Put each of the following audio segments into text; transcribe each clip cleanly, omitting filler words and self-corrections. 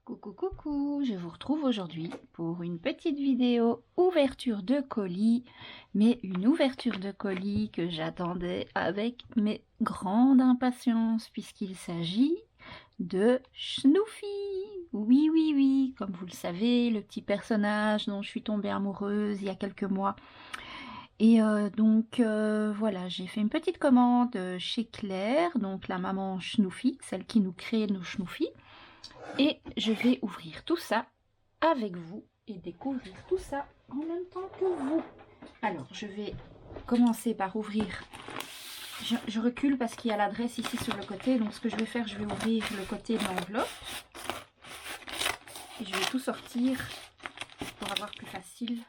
Coucou coucou, je vous retrouve aujourd'hui pour une petite vidéo ouverture de colis, mais une ouverture de colis que j'attendais avec grande impatience puisqu'il s'agit de Schnoofy. Oui oui oui, comme vous le savez, le petit personnage dont je suis tombée amoureuse il y a quelques mois. Et voilà, j'ai fait une petite commande chez Claire, donc la maman Schnoofy, celle qui nous crée nos Schnoofy. Et je vais ouvrir tout ça avec vous et découvrir tout ça en même temps que vous. Alors, je vais commencer par ouvrir. Je recule parce qu'il y a l'adresse ici sur le côté. Donc, ce que je vais faire, je vais ouvrir le côté de l'enveloppe. Et je vais tout sortir pour avoir plus facile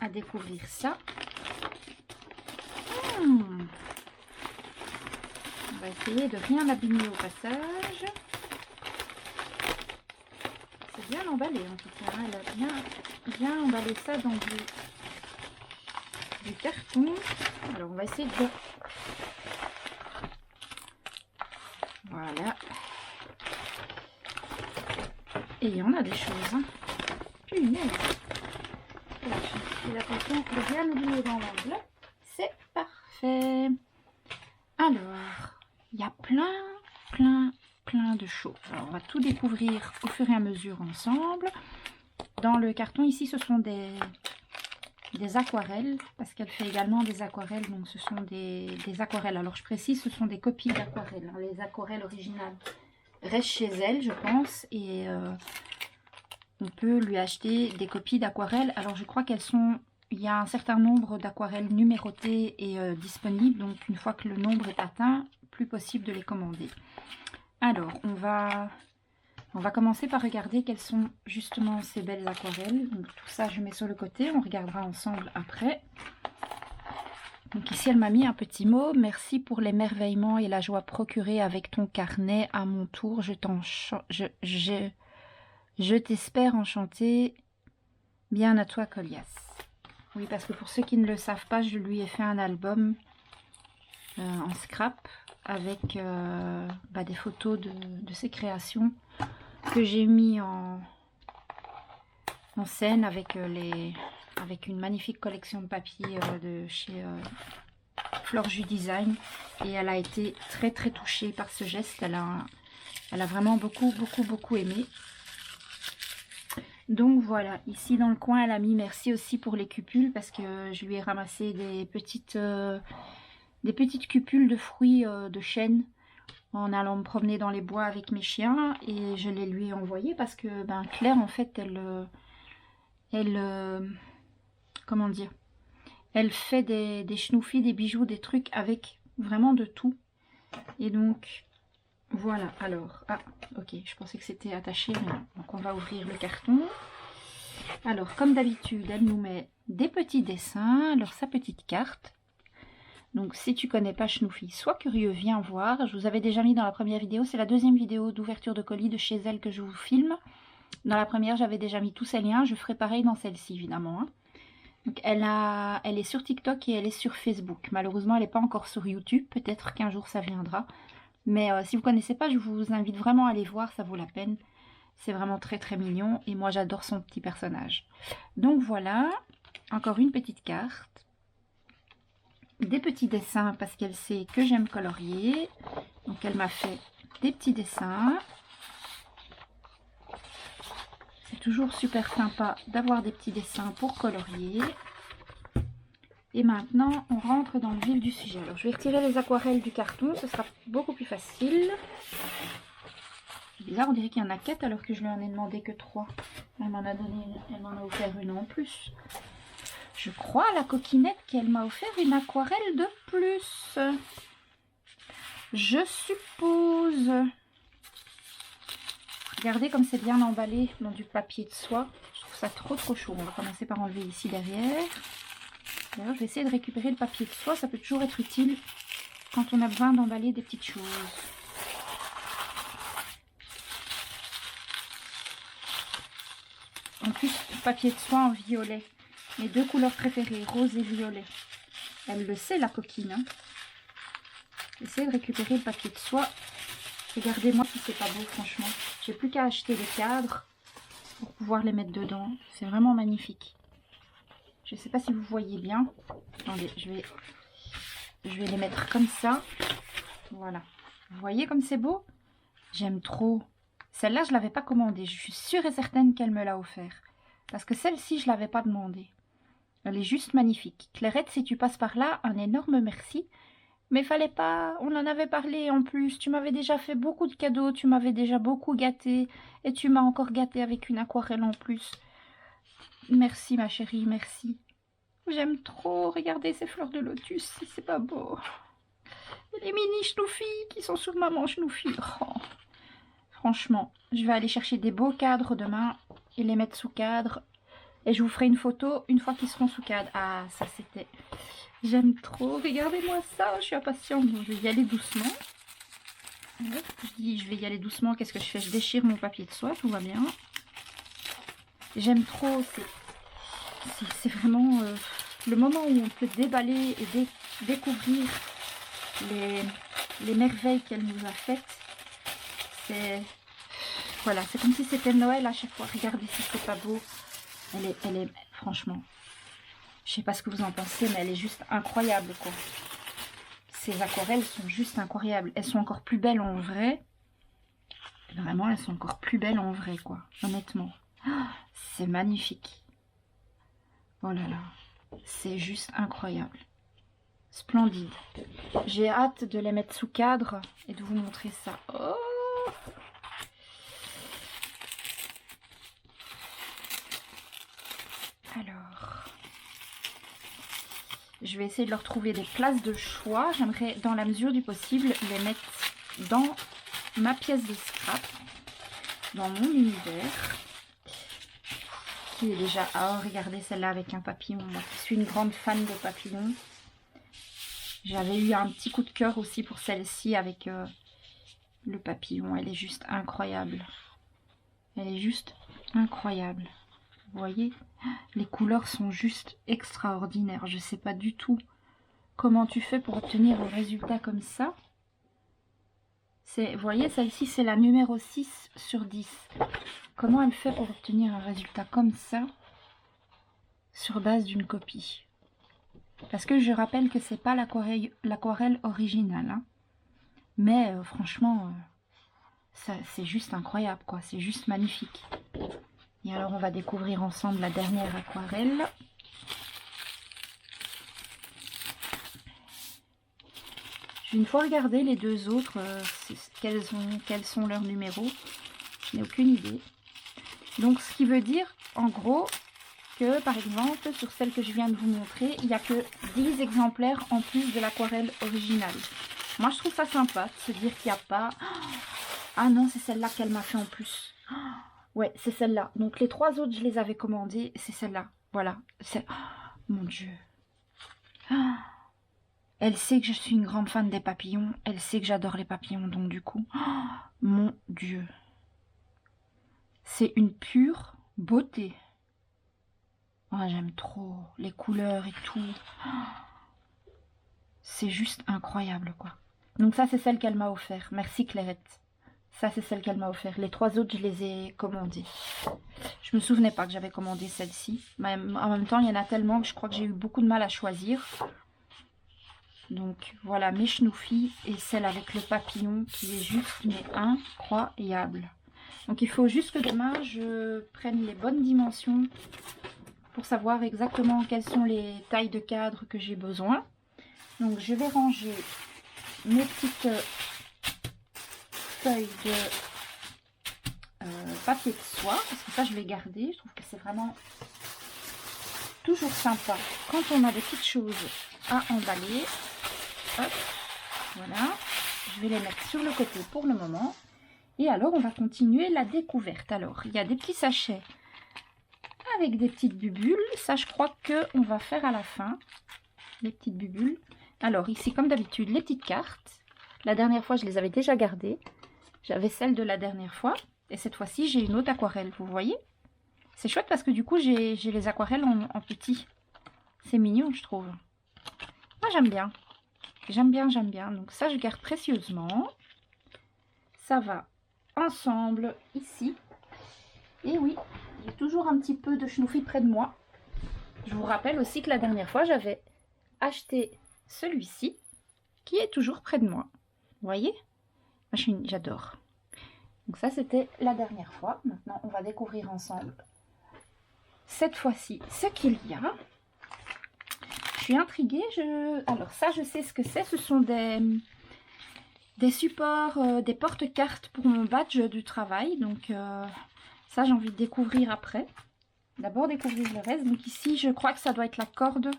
à découvrir ça. On va essayer de rien abîmer au passage. C'est bien emballé en tout cas, elle a bien emballé ça dans du carton. Alors on va essayer de... Voilà. Et il y en a des choses. Hein. Punaise. Voilà, je fais attention de rien oublier dans l'enveloppe. C'est parfait. Alors, il y a plein de choses. Alors on va tout découvrir au fur et à mesure ensemble. Dans le carton ici, ce sont des aquarelles, parce qu'elle fait également des aquarelles, donc ce sont des aquarelles. Alors je précise, ce sont des copies d'aquarelles. Les aquarelles originales restent chez elle, je pense, et on peut lui acheter des copies d'aquarelles. Alors je crois qu'elles sont... Il y a un certain nombre d'aquarelles numérotées et disponibles, donc une fois que le nombre est atteint, plus possible de les commander. Alors, on va commencer par regarder quelles sont justement ces belles aquarelles. Donc tout ça, je mets sur le côté, on regardera ensemble après. Donc ici, elle m'a mis un petit mot. Merci pour l'émerveillement et la joie procurée avec ton carnet. À mon tour, je t'espère enchanté. Bien à toi, Colias. Oui, parce que pour ceux qui ne le savent pas, je lui ai fait un album en scrap avec des photos de ses créations que j'ai mis en scène avec une magnifique collection de papier de chez Florju Design, et elle a été très touchée par ce geste. Elle a vraiment beaucoup aimé. Donc voilà, ici dans le coin elle a mis merci aussi pour les cupules, parce que je lui ai ramassé des petites cupules de fruits de chêne en allant me promener dans les bois avec mes chiens, et je les lui ai envoyées parce que Claire en fait comment dire, elle fait des schnoufis, des bijoux, des trucs avec vraiment de tout. Et donc voilà. Alors ok, je pensais que c'était attaché, mais non. Donc on va ouvrir le carton. Alors comme d'habitude elle nous met des petits dessins. Alors sa petite carte. Donc si tu connais pas Schnoofy, sois curieux, viens voir. Je vous avais déjà mis dans la première vidéo. C'est la deuxième vidéo d'ouverture de colis de chez elle que je vous filme. Dans la première, j'avais déjà mis tous ces liens. Je ferai pareil dans celle-ci, évidemment. Hein. Donc elle est sur TikTok et elle est sur Facebook. Malheureusement, elle n'est pas encore sur YouTube. Peut-être qu'un jour, ça viendra. Mais si vous ne connaissez pas, je vous invite vraiment à aller voir. Ça vaut la peine. C'est vraiment très mignon. Et moi, j'adore son petit personnage. Donc voilà. Encore une petite carte. Des petits dessins parce qu'elle sait que j'aime colorier. Donc elle m'a fait des petits dessins. C'est toujours super sympa d'avoir des petits dessins pour colorier. Et maintenant on rentre dans le vif du sujet. Alors je vais retirer les aquarelles du carton, ce sera beaucoup plus facile. C'est bizarre, on dirait qu'il y en a 4 alors que je lui en ai demandé que 3. Elle m'en a offert une en plus. Je crois à la coquinette qu'elle m'a offert une aquarelle de plus. Je suppose. Regardez comme c'est bien emballé dans du papier de soie. Je trouve ça trop chaud. On va commencer par enlever ici derrière. D'ailleurs, je vais essayer de récupérer le papier de soie. Ça peut toujours être utile quand on a besoin d'emballer des petites choses. En plus, papier de soie en violet. Mes deux couleurs préférées, rose et violet. Elle le sait, la coquine. Hein. J'essaie de récupérer le papier de soie Regardez-moi si c'est pas beau, franchement. J'ai plus qu'à acheter les cadres pour pouvoir les mettre dedans. C'est vraiment magnifique. Je ne sais pas si vous voyez bien. Attendez, je vais les mettre comme ça. Voilà. Vous voyez comme c'est beau? J'aime trop. Celle-là, je ne l'avais pas commandée. Je suis sûre et certaine qu'elle me l'a offert. Parce que celle-ci, je ne l'avais pas demandée. Elle est juste magnifique. Clairette, si tu passes par là, un énorme merci. Mais fallait pas, on en avait parlé en plus. Tu m'avais déjà fait beaucoup de cadeaux, tu m'avais déjà beaucoup gâté. Et tu m'as encore gâté avec une aquarelle en plus. Merci ma chérie, merci. J'aime trop regarder ces fleurs de lotus, si c'est pas beau. Et les mini chnoufis qui sont sous maman chnoufie. Oh. Franchement, je vais aller chercher des beaux cadres demain et les mettre sous cadre. Et je vous ferai une photo une fois qu'ils seront sous cadre. Ah, ça c'était... J'aime trop. Regardez-moi ça. Je suis impatiente. Donc, je vais y aller doucement. Je dis, je vais y aller doucement. Qu'est-ce que je fais? Je déchire mon papier de soie. Tout va bien. J'aime trop. C'est vraiment le moment où on peut déballer et découvrir les merveilles qu'elle nous a faites. C'est... Voilà, c'est comme si c'était Noël à chaque fois. Regardez si c'est pas beau. Elle est franchement... Je sais pas ce que vous en pensez, mais elle est juste incroyable, quoi. Ces aquarelles sont juste incroyables. Elles sont encore plus belles en vrai. Vraiment, elles sont encore plus belles en vrai, quoi. Honnêtement. C'est magnifique. Oh là là. C'est juste incroyable. Splendide. J'ai hâte de les mettre sous cadre et de vous montrer ça. Oh! Alors... Je vais essayer de leur trouver des places de choix. J'aimerais, dans la mesure du possible, les mettre dans ma pièce de scrap, dans mon univers, qui est déjà... Oh, regardez celle-là avec un papillon. Moi, je suis une grande fan de papillons. J'avais eu un petit coup de cœur aussi pour celle-ci avec le papillon. Elle est juste incroyable. Elle est juste incroyable. Vous voyez, les couleurs sont juste extraordinaires. Je ne sais pas du tout comment tu fais pour obtenir un résultat comme ça. Vous voyez, celle-ci, c'est la numéro 6 sur 10. Comment elle fait pour obtenir un résultat comme ça sur base d'une copie? Parce que je rappelle que c'est pas l'aquarelle originale. Hein. Mais franchement, c'est juste incroyable, quoi. C'est juste magnifique. Et alors, on va découvrir ensemble la dernière aquarelle. J'ai une fois regardé les deux autres, quels sont leurs numéros. Je n'ai aucune idée. Donc, ce qui veut dire, en gros, que, par exemple, sur celle que je viens de vous montrer, il n'y a que 10 exemplaires en plus de l'aquarelle originale. Moi, je trouve ça sympa de se dire qu'il n'y a pas... Ah non, c'est celle-là qu'elle m'a fait en plus. Ouais, c'est celle-là. Donc, les 3 autres, je les avais commandées. C'est celle-là. Voilà. Oh, mon Dieu. Elle sait que je suis une grande fan des papillons. Elle sait que j'adore les papillons. Donc, du coup... mon Dieu. C'est une pure beauté. Oh, j'aime trop les couleurs et tout. C'est juste incroyable, quoi. Donc, ça, c'est celle qu'elle m'a offert. Merci, Clairette. Ça, c'est celle qu'elle m'a offert. Les 3 autres, je les ai commandées. Je me souvenais pas que j'avais commandé celle-ci. Mais en même temps, il y en a tellement que je crois que j'ai eu beaucoup de mal à choisir. Donc, voilà, mes chnoufis et celle avec le papillon qui est juste, mais incroyable. Donc, il faut juste que demain, je prenne les bonnes dimensions pour savoir exactement quelles sont les tailles de cadre que j'ai besoin. Donc, je vais ranger mes petites... feuilles de papier de soie, parce que ça je vais garder. Je trouve que c'est vraiment toujours sympa quand on a des petites choses à emballer. Hop, voilà, je vais les mettre sur le côté pour le moment. Et alors on va continuer la découverte. Alors il y a des petits sachets avec des petites bubules. Ça je crois que on va faire à la fin les petites bubules. Alors ici comme d'habitude les petites cartes. La dernière fois je les avais déjà gardées. J'avais celle de la dernière fois. Et cette fois-ci, j'ai une autre aquarelle. Vous voyez? C'est chouette parce que du coup, j'ai les aquarelles en petit. C'est mignon, je trouve. Moi, j'aime bien. J'aime bien, j'aime bien. Donc ça, je garde précieusement. ça va ensemble ici. Et oui, j'ai toujours un petit peu de chenoufis près de moi. Je vous rappelle aussi que la dernière fois, j'avais acheté celui-ci qui est toujours près de moi. Vous voyez? J'adore. Donc ça, c'était la dernière fois. Maintenant, on va découvrir ensemble cette fois-ci ce qu'il y a. Je suis intriguée. Alors ça, je sais ce que c'est. Ce sont des supports, des porte-cartes pour mon badge du travail. Donc ça, j'ai envie de découvrir après. D'abord découvrir le reste. Donc ici, je crois que ça doit être la corde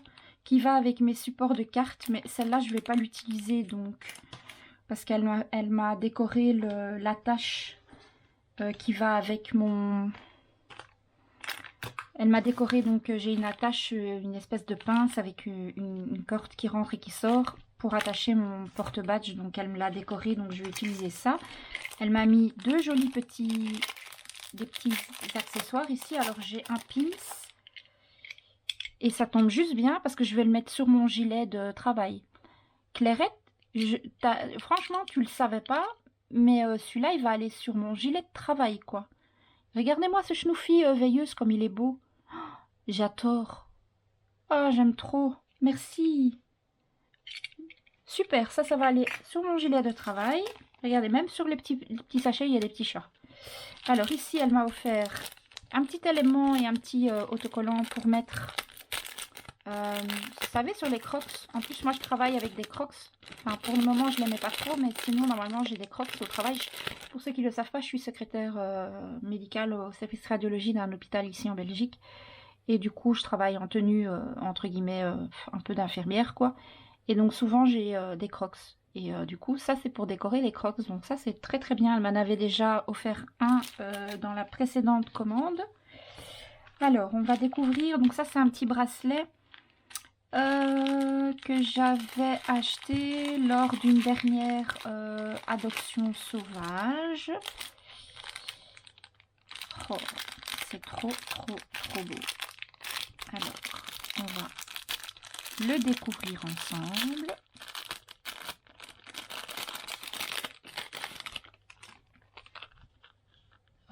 qui va avec mes supports de cartes. Mais celle-là, je ne vais pas l'utiliser. Donc parce qu'elle m'a décoré l'attache qui va avec mon... Elle m'a décoré, donc j'ai une attache, une espèce de pince avec une corde qui rentre et qui sort pour attacher mon porte-badge. Donc elle me l'a décoré, donc je vais utiliser ça. Elle m'a mis des petits accessoires ici. Alors j'ai un pins et ça tombe juste bien parce que je vais le mettre sur mon gilet de travail. Clairette, franchement tu le savais pas, mais celui-là il va aller sur mon gilet de travail quoi. Regardez-moi ce chenoufi veilleuse comme il est beau. Oh, j'adore. Oh, j'aime trop. Merci. Super, ça va aller sur mon gilet de travail. Regardez, même sur les petits sachets, il y a des petits chats. Alors ici, elle m'a offert un petit élément et un petit autocollant pour mettre... vous savez, sur les crocs. En plus, moi, je travaille avec des crocs. Enfin, pour le moment, je ne les mets pas trop, mais sinon, normalement, j'ai des crocs au travail. Pour ceux qui ne le savent pas, je suis secrétaire médicale au service radiologie d'un hôpital ici en Belgique. Et du coup, je travaille en tenue, entre guillemets, un peu d'infirmière, quoi. Et donc, souvent, j'ai des crocs. Et du coup, ça, c'est pour décorer les crocs. Donc ça, c'est très, très bien. Elle m'en avait déjà offert un dans la précédente commande. Alors, on va découvrir. Donc ça, c'est un petit bracelet que j'avais acheté lors d'une dernière adoption sauvage. Oh, c'est trop, trop, trop beau. Alors, on va le découvrir ensemble.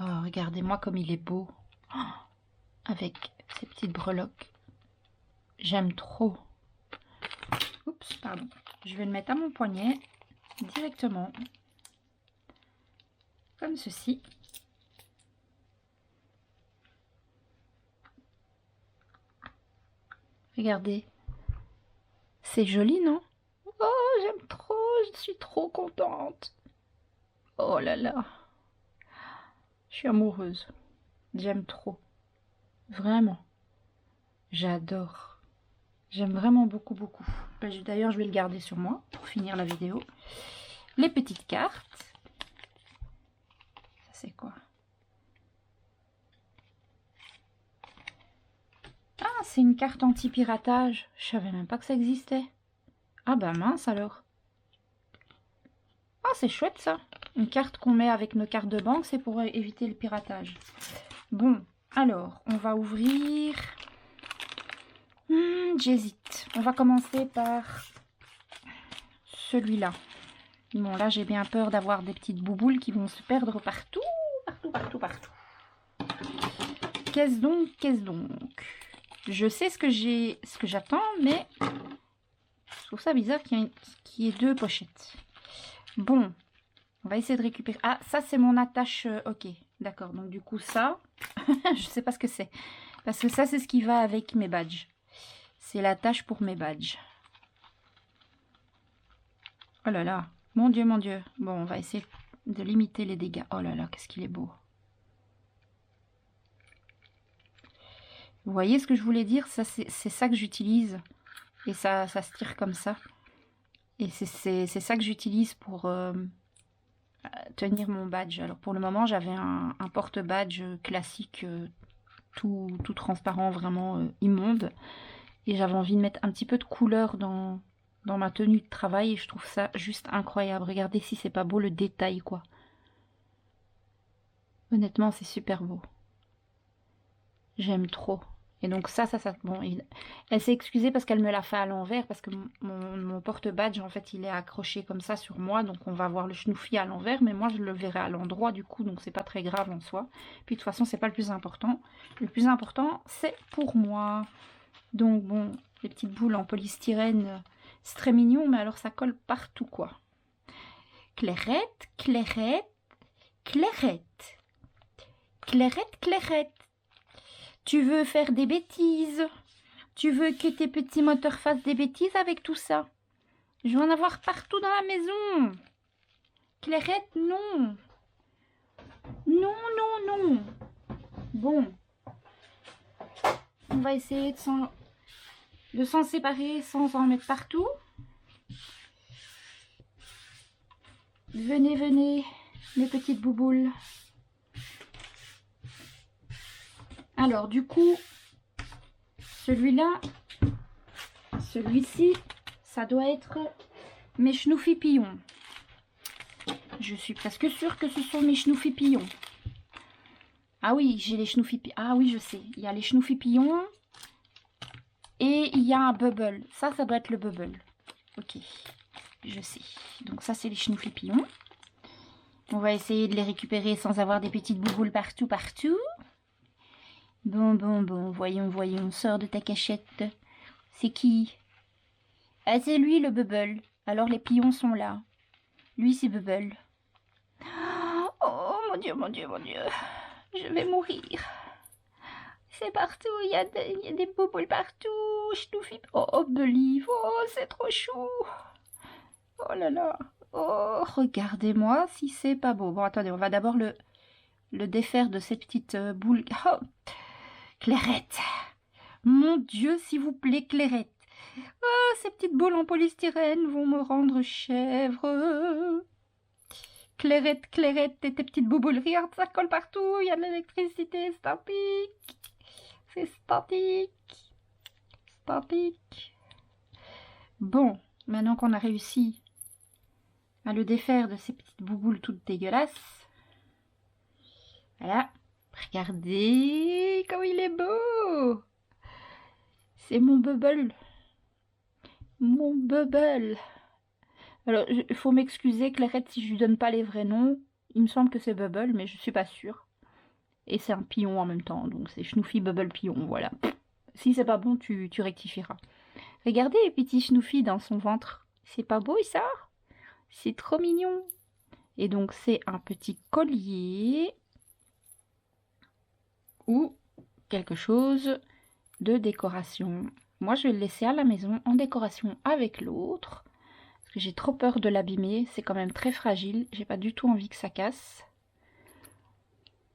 Oh, regardez-moi comme il est beau. Oh, avec ces petites breloques. J'aime trop. Oups, pardon. Je vais le mettre à mon poignet directement. Comme ceci. Regardez. C'est joli, non? Oh, j'aime trop. Je suis trop contente. Oh là là. Je suis amoureuse. J'aime trop. Vraiment. J'adore. J'aime vraiment beaucoup, beaucoup. D'ailleurs, je vais le garder sur moi pour finir la vidéo. Les petites cartes. Ça, c'est quoi? Ah, c'est une carte anti-piratage. Je savais même pas que ça existait. Ah bah mince alors. Ah, c'est chouette ça. Une carte qu'on met avec nos cartes de banque, c'est pour éviter le piratage. Bon, alors, on va ouvrir... j'hésite. On va commencer par celui-là. Bon, là, j'ai bien peur d'avoir des petites bouboules qui vont se perdre partout, partout, partout, partout. Qu'est-ce donc? Qu'est-ce donc? Je sais ce que j'attends, mais je trouve ça bizarre qu'il y ait deux pochettes. Bon, on va essayer de récupérer. Ah, ça, c'est mon attache. Ok, d'accord. Donc, du coup, ça, je sais pas ce que c'est. Parce que ça, c'est ce qui va avec mes badges. C'est l'attache pour mes badges. Oh là là. Mon Dieu, mon Dieu. Bon, on va essayer de limiter les dégâts. Oh là là, qu'est-ce qu'il est beau. Vous voyez ce que je voulais dire? Ça, c'est ça que j'utilise. Et ça se tire comme ça. Et c'est ça que j'utilise pour tenir mon badge. Alors pour le moment, j'avais un porte-badge classique, tout transparent, vraiment immonde. Et j'avais envie de mettre un petit peu de couleur dans ma tenue de travail. Et je trouve ça juste incroyable. Regardez si c'est pas beau le détail, quoi. Honnêtement, c'est super beau. J'aime trop. Et donc ça bon, elle s'est excusée parce qu'elle me l'a fait à l'envers, parce que mon porte-badge, en fait, il est accroché comme ça sur moi, donc on va voir le schnouffi à l'envers, mais moi, je le verrai à l'endroit, du coup, donc c'est pas très grave en soi. Puis de toute façon, c'est pas le plus important. Le plus important, c'est pour moi. Donc bon, les petites boules en polystyrène, c'est très mignon, mais alors ça colle partout, quoi. Clairette, Clairette, Clairette. Clairette, Clairette. Tu veux faire des bêtises? Tu veux que tes petits moteurs fassent des bêtises avec tout ça? Je vais en avoir partout dans la maison. Clairette, non. Non, non, non. Bon. On va essayer de s'en séparer sans en mettre partout. Venez, venez, mes petites bouboules. Alors, du coup, celui-là, celui-ci, ça doit être mes schnouffi-pillons. Je suis presque sûre que ce sont mes schnouffi-pillons. Ah oui, j'ai les schnouffi-pillons. Ah oui, je sais. Il y a les schnouffi-pillons et il y a un bubble. Ça doit être le bubble. Ok, je sais. Donc ça, c'est les schnouffi-pillons. On va essayer de les récupérer sans avoir des petites bouboules partout, partout. Bon, bon, bon, voyons, voyons, sors de ta cachette. C'est qui? Ah, c'est lui, le bubble. Alors, les pions sont là. Lui, c'est bubble. Oh, mon Dieu, mon Dieu, mon Dieu. Je vais mourir. C'est partout, il y a des bouboules partout. Schnouffi. Oh, Believe, oh, c'est trop chou. Oh là là. Oh, regardez-moi si c'est pas beau. Bon, attendez, on va d'abord le défaire de ces petites boules. Oh, Clairette. Mon Dieu, s'il vous plaît, Clairette. Oh, ces petites boules en polystyrène vont me rendre chèvre. Clairette, Clairette, et tes petites bouboules. Regarde, ça colle partout. Il y a de l'électricité statique. C'est statique. Statique. Bon, maintenant qu'on a réussi à le défaire de ces petites bouboules toutes dégueulasses. Voilà. Regardez comme il est beau. C'est mon bubble. Mon bubble. Alors, il faut m'excuser, Clairette, si je lui donne pas les vrais noms. Il me semble que c'est Bubble, mais je suis pas sûre. Et c'est un pion en même temps, donc c'est Schnouffi Bubble Pion, voilà. Si c'est pas bon, tu rectifieras. Regardez les petits Schnouffi dans son ventre. C'est pas beau, ça? C'est trop mignon. Et donc, c'est un petit collier ou quelque chose de décoration. Moi, je vais le laisser à la maison en décoration avec l'autre. Parce que j'ai trop peur de l'abîmer. C'est quand même très fragile. J'ai pas du tout envie que ça casse.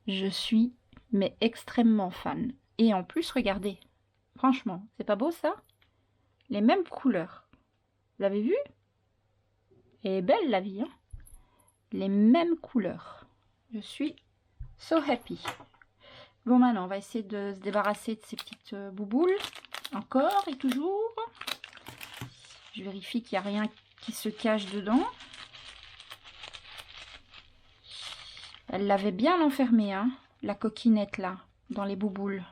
Je suis, mais extrêmement fan. Et en plus, regardez. Franchement, c'est pas beau ça? Les mêmes couleurs. Vous l'avez vu? Elle est belle la vie, hein? Les mêmes couleurs. Je suis so happy. Bon, maintenant, on va essayer de se débarrasser de ces petites bouboules. Encore et toujours. Je vérifie qu'il n'y a rien qui se cache dedans. Elle l'avait bien enfermée, hein, la coquinette là, dans les bouboules.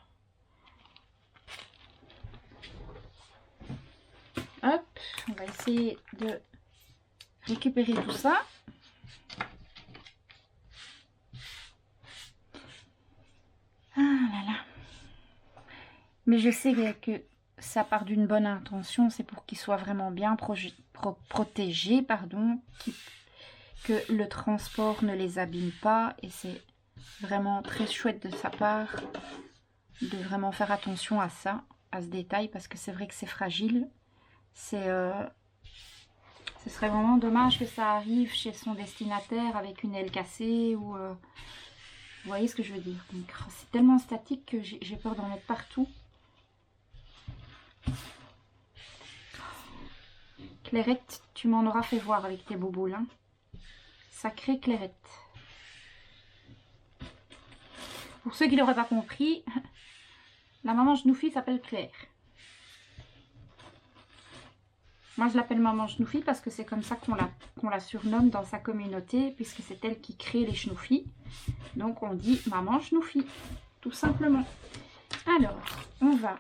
Hop, on va essayer de récupérer tout ça. Ah là là. Mais je sais que ça part d'une bonne intention, c'est pour qu'il soit vraiment bien protégé, pardon, que le transport ne les abîme pas. Et c'est vraiment très chouette de sa part de vraiment faire attention à ça, à ce détail, parce que c'est vrai que c'est fragile. Ce serait vraiment dommage que ça arrive chez son destinataire avec une aile cassée ou... vous voyez ce que je veux dire? C'est tellement statique que j'ai peur d'en mettre partout. Clairette, tu m'en auras fait voir avec tes bouboules, hein. Sacrée Clairette. Pour ceux qui n'auraient pas compris, la maman Schnouffi s'appelle Claire. Moi, je l'appelle maman Schnouffi parce que c'est comme ça qu'on la surnomme dans sa communauté, puisque c'est elle qui crée les Schnouffi. Donc, on dit maman Schnouffi, tout simplement. Alors, on va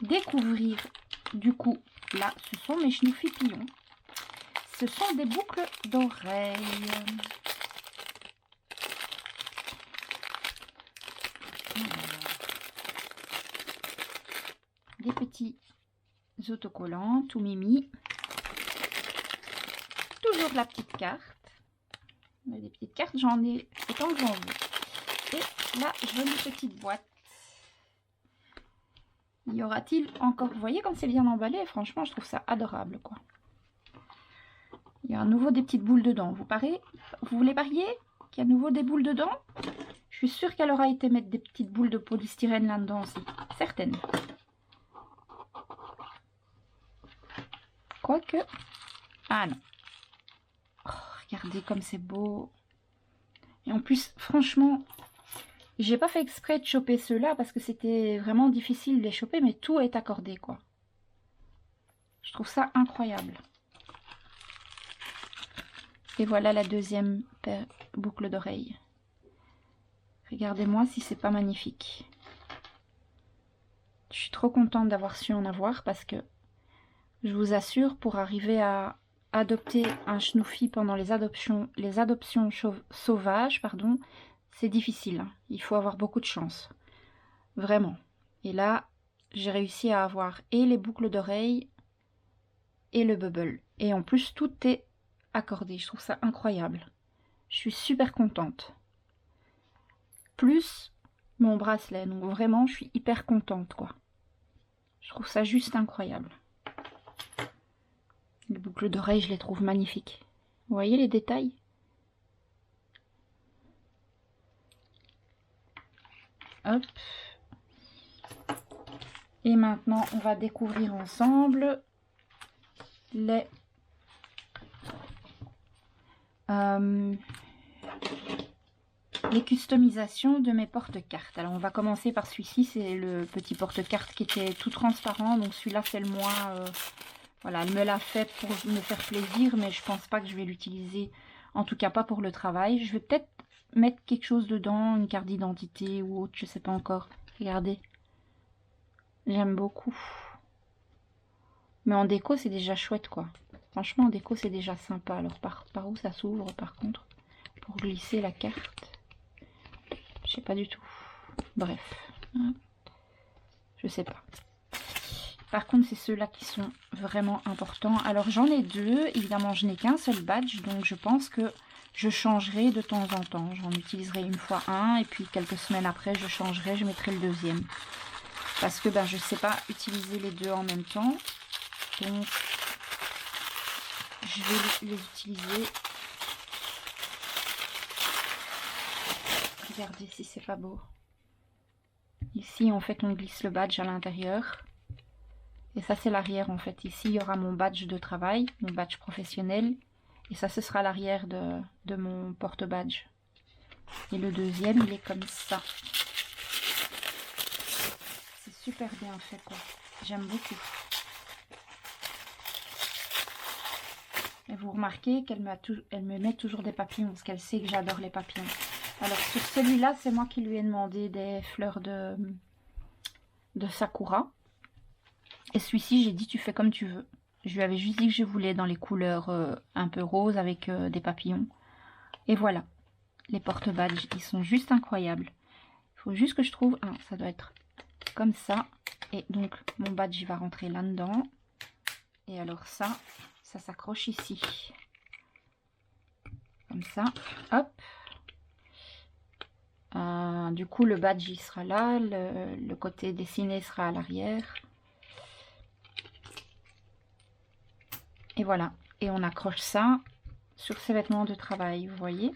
découvrir, du coup, là, ce sont mes Schnuffy Pillons. Ce sont des boucles d'oreilles. Des petits autocollants, tout mimi. Toujours la petite carte. Des petites cartes, j'en ai autant que j'en veux. Et là, jolie petite boîte. Y aura-t-il encore... Vous voyez comme c'est bien emballé? Franchement, je trouve ça adorable, quoi. Il y a à nouveau des petites boules dedans. Vous voulez parier qu'il y a à nouveau des boules dedans? Je suis sûre qu'elle aura été mettre des petites boules de polystyrène là-dedans aussi. Certaines. Quoique... Ah non. Oh, regardez comme c'est beau. Et en plus, franchement, j'ai pas fait exprès de choper ceux-là parce que c'était vraiment difficile de les choper, mais tout est accordé, quoi. Je trouve ça incroyable. Et voilà la deuxième boucle d'oreille. Regardez-moi si c'est pas magnifique. Je suis trop contente d'avoir su en avoir parce que je vous assure, pour arriver à adopter un Schnuffy pendant les adoptions sauvages, pardon, c'est difficile. Il faut avoir beaucoup de chance. Vraiment. Et là, j'ai réussi à avoir et les boucles d'oreilles et le bubble. Et en plus, tout est accordé. Je trouve ça incroyable. Je suis super contente. Plus mon bracelet. Donc vraiment, je suis hyper contente, quoi. Je trouve ça juste incroyable. Les boucles d'oreilles, je les trouve magnifiques. Vous voyez les détails? Hop. Et maintenant, on va découvrir ensemble les customisations de mes porte-cartes. Alors, on va commencer par celui-ci. C'est le petit porte-cartes qui était tout transparent. Donc, celui-là, c'est le moins... voilà, elle me l'a fait pour me faire plaisir, mais je pense pas que je vais l'utiliser. En tout cas, pas pour le travail. Je vais peut-être mettre quelque chose dedans, une carte d'identité ou autre, je sais pas encore. Regardez. J'aime beaucoup. Mais en déco, c'est déjà chouette, quoi. Franchement, en déco, c'est déjà sympa. Alors, par où ça s'ouvre, par contre, pour glisser la carte? Je sais pas du tout. Bref. Je sais pas. Par contre, c'est ceux-là qui sont vraiment importants. Alors, j'en ai deux. Évidemment, je n'ai qu'un seul badge. Donc, je pense que je changerai de temps en temps. J'en utiliserai une fois un. Et puis, quelques semaines après, je changerai. Je mettrai le deuxième. Parce que ben, je ne sais pas utiliser les deux en même temps. Donc, je vais les utiliser. Regardez si c'est pas beau. Ici, en fait, on glisse le badge à l'intérieur. Et ça, c'est l'arrière, en fait. Ici, il y aura mon badge de travail, mon badge professionnel. Et ça, ce sera l'arrière de mon porte-badge. Et le deuxième, il est comme ça. C'est super bien fait, quoi. J'aime beaucoup. Et vous remarquez qu'elle me met toujours des papillons, parce qu'elle sait que j'adore les papillons. Alors, sur celui-là, c'est moi qui lui ai demandé des fleurs de sakura. Et celui-ci, j'ai dit, tu fais comme tu veux. Je lui avais juste dit que je voulais dans les couleurs un peu roses avec des papillons. Et voilà. Les porte-badges, ils sont juste incroyables. Il faut juste que je trouve... Ah, ça doit être comme ça. Et donc, mon badge, il va rentrer là-dedans. Et alors ça s'accroche ici. Comme ça. Hop. Du coup, le badge, il sera là. Le côté dessiné sera à l'arrière. Et voilà. Et on accroche ça sur ses vêtements de travail, vous voyez.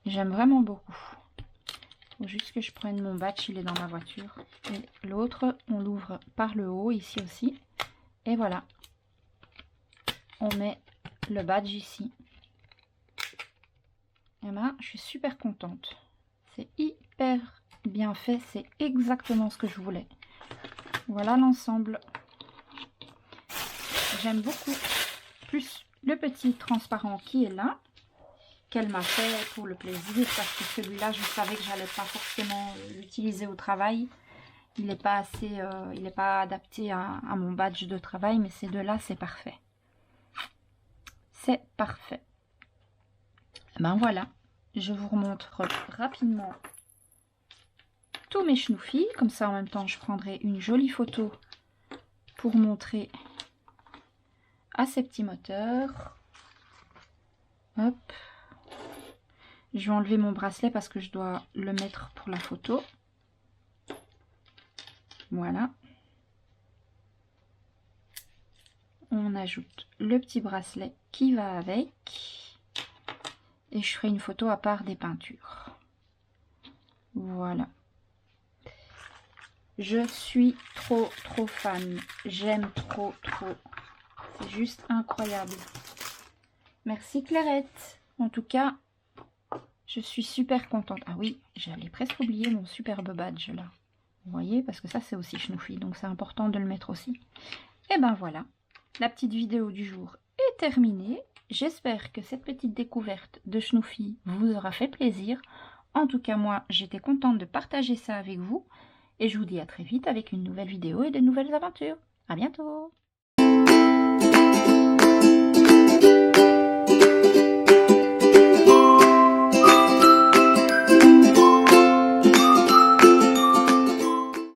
J'aime vraiment beaucoup. Il faut juste que je prenne mon badge, il est dans ma voiture. Et l'autre, on l'ouvre par le haut, ici aussi. Et voilà. On met le badge ici. Et ben, je suis super contente. C'est hyper bien fait. C'est exactement ce que je voulais. Voilà l'ensemble. J'aime beaucoup. Plus le petit transparent qui est là. qu'elle m'a fait pour le plaisir, parce que celui-là, je savais que j'allais pas forcément l'utiliser au travail. Il n'est pas assez, il n'est pas adapté à mon badge de travail, mais ces deux-là, c'est parfait. C'est parfait. Ben voilà, je vous remontre rapidement tous mes schnoufis. Comme ça, en même temps, je prendrai une jolie photo pour montrer à ces petits moteurs. Hop. Je vais enlever mon bracelet parce que je dois le mettre pour la photo. Voilà. On ajoute le petit bracelet qui va avec. Et je ferai une photo à part des peintures. Voilà. Je suis trop fan. J'aime trop. C'est juste incroyable. Merci Clairette. En tout cas, je suis super contente. Ah oui, j'allais presque oublier mon superbe badge là. Vous voyez, parce que ça c'est aussi Schnuffy, donc c'est important de le mettre aussi. Et ben voilà, la petite vidéo du jour est terminée. J'espère que cette petite découverte de Schnuffy vous aura fait plaisir. En tout cas, moi, j'étais contente de partager ça avec vous. Et je vous dis à très vite avec une nouvelle vidéo et de nouvelles aventures. À bientôt!